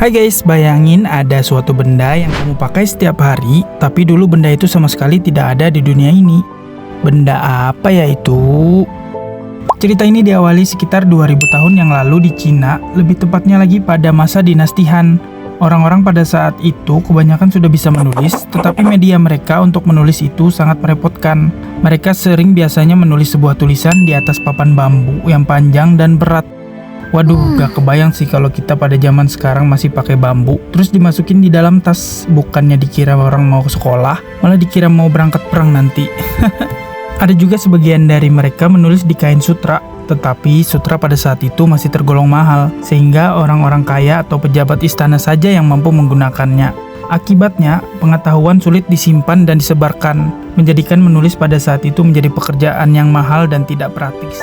Hai guys, bayangin ada suatu benda yang kamu pakai setiap hari, tapi dulu benda itu sama sekali tidak ada di dunia ini. Benda apa ya itu? Cerita ini diawali sekitar 2000 tahun yang lalu di Cina, lebih tepatnya lagi pada masa dinasti Han. Orang-orang pada saat itu kebanyakan sudah bisa menulis, tetapi media mereka untuk menulis itu sangat merepotkan. Mereka biasanya menulis sebuah tulisan di atas papan bambu yang panjang dan berat. Waduh, gak kebayang sih kalau kita pada zaman sekarang masih pakai bambu, terus dimasukin di dalam tas. Bukannya dikira orang mau ke sekolah, malah dikira mau berangkat perang nanti. Ada juga sebagian dari mereka menulis di kain sutra, tetapi sutra pada saat itu masih tergolong mahal, sehingga orang-orang kaya atau pejabat istana saja yang mampu menggunakannya. Akibatnya, pengetahuan sulit disimpan dan disebarkan, menjadikan menulis pada saat itu menjadi pekerjaan yang mahal dan tidak praktis.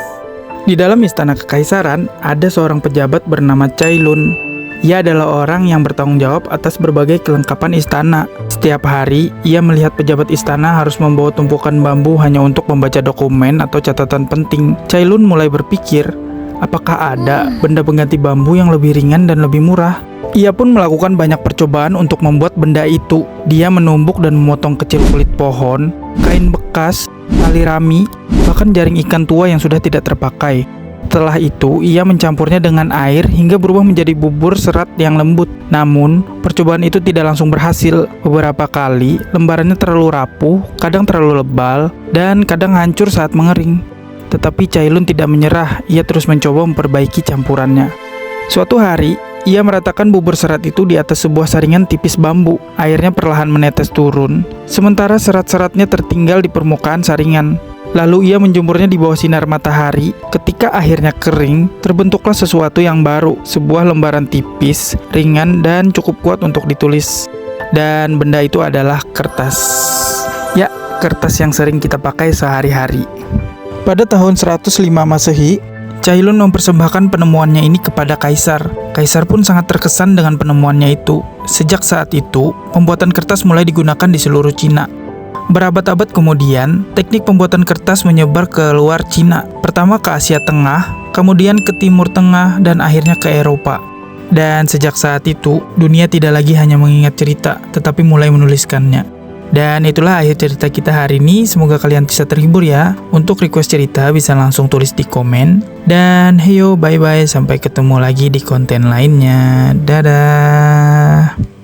Di dalam istana kekaisaran, ada seorang pejabat bernama Cai Lun. Ia adalah orang yang bertanggung jawab atas berbagai kelengkapan istana. Setiap hari, ia melihat pejabat istana harus membawa tumpukan bambu hanya untuk membaca dokumen atau catatan penting. Cai Lun mulai berpikir, apakah ada benda pengganti bambu yang lebih ringan dan lebih murah? Ia pun melakukan banyak percobaan untuk membuat benda itu. Dia menumbuk dan memotong kecil kulit pohon, kain bekas, tali rami, bahkan jaring ikan tua yang sudah tidak terpakai. Setelah itu, ia mencampurnya dengan air hingga berubah menjadi bubur serat yang lembut. Namun, percobaan itu tidak langsung berhasil. Beberapa kali, lembarannya terlalu rapuh, kadang terlalu lebal, dan kadang hancur saat mengering. Tetapi Cai Lun tidak menyerah, ia terus mencoba memperbaiki campurannya. Suatu hari, ia meratakan bubur serat itu di atas sebuah saringan tipis bambu. Airnya perlahan menetes turun, sementara serat-seratnya tertinggal di permukaan saringan. Lalu ia menjemurnya di bawah sinar matahari. Ketika akhirnya kering, terbentuklah sesuatu yang baru, sebuah lembaran tipis, ringan, dan cukup kuat untuk ditulis. Dan benda itu adalah kertas. Ya, kertas yang sering kita pakai sehari-hari. Pada tahun 105 Masehi, Cai Lun mempersembahkan penemuannya ini kepada kaisar. Kaisar pun sangat terkesan dengan penemuannya itu. Sejak saat itu, pembuatan kertas mulai digunakan di seluruh Cina. Berabad-abad kemudian, teknik pembuatan kertas menyebar ke luar Cina. Pertama ke Asia Tengah, kemudian ke Timur Tengah, dan akhirnya ke Eropa. Dan sejak saat itu, dunia tidak lagi hanya mengingat cerita, tetapi mulai menuliskannya. Dan itulah akhir cerita kita hari ini. Semoga kalian bisa terhibur ya. Untuk request cerita bisa langsung tulis di komen. Dan heyo, bye-bye. Sampai ketemu lagi di konten lainnya. Dadah.